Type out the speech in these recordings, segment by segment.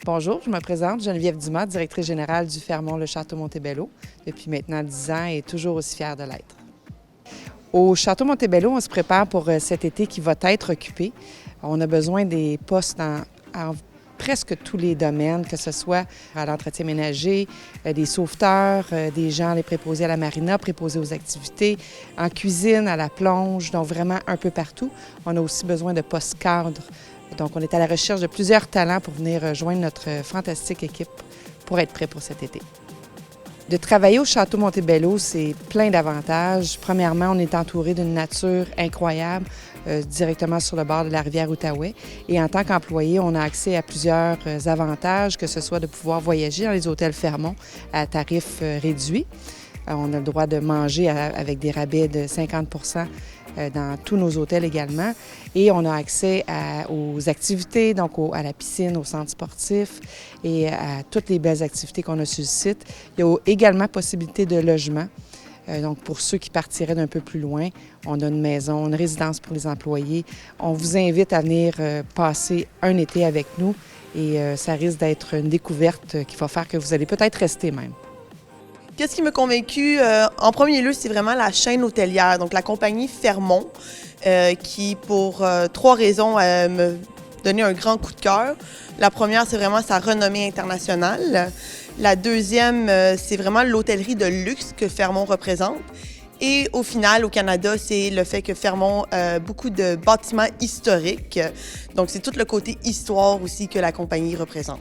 Bonjour, je me présente, Geneviève Dumas, directrice générale du Fermont Le Château Montebello, depuis maintenant 10 ans et toujours aussi fière de l'être. Au Château Montebello, on se prépare pour cet été qui va être occupé. On a besoin des postes en presque tous les domaines, que ce soit à l'entretien ménager, des sauveteurs, des gens, les préposés à la marina, préposés aux activités, en cuisine, à la plonge, donc vraiment un peu partout. On a aussi besoin de postes cadres. Donc, on est à la recherche de plusieurs talents pour venir rejoindre notre fantastique équipe pour être prêt pour cet été. De travailler au Château Montebello, c'est plein d'avantages. Premièrement, on est entouré d'une nature incroyable, directement sur le bord de la rivière Outaouais. Et en tant qu'employé, on a accès à plusieurs avantages, que ce soit de pouvoir voyager dans les hôtels Fermont à tarif réduit. On a le droit de manger avec des rabais de 50 dans tous nos hôtels également. Et on a accès aux activités, donc à la piscine, au centre sportif et à toutes les belles activités qu'on a sur le site. Il y a également possibilité de logement. Donc, pour ceux qui partiraient d'un peu plus loin, on a une maison, une résidence pour les employés. On vous invite à venir passer un été avec nous et ça risque d'être une découverte qui va faire que vous allez peut-être rester même. Qu'est-ce qui m'a convaincue? En premier lieu, c'est vraiment la chaîne hôtelière, donc la compagnie Fermont, qui, pour 3 raisons, me donnait un grand coup de cœur. La première, c'est vraiment sa renommée internationale. La deuxième, c'est vraiment l'hôtellerie de luxe que Fermont représente. Et au final, au Canada, c'est le fait que Fermont a beaucoup de bâtiments historiques. Donc, c'est tout le côté histoire aussi que la compagnie représente.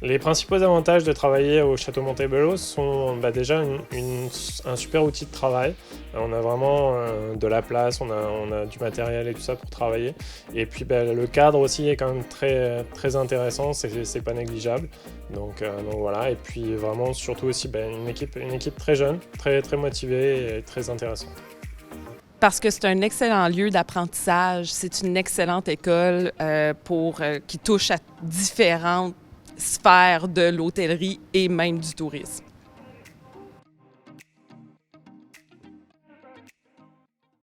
Les principaux avantages de travailler au Château Montebello sont déjà un super outil de travail. On a vraiment de la place, on a du matériel et tout ça pour travailler. Et puis le cadre aussi est quand même très intéressant, c'est pas négligeable. Donc voilà, et puis vraiment surtout aussi une équipe très jeune, très motivée et très intéressante. Parce que c'est un excellent lieu d'apprentissage, c'est une excellente école qui touche à différentes sphère de l'hôtellerie et même du tourisme.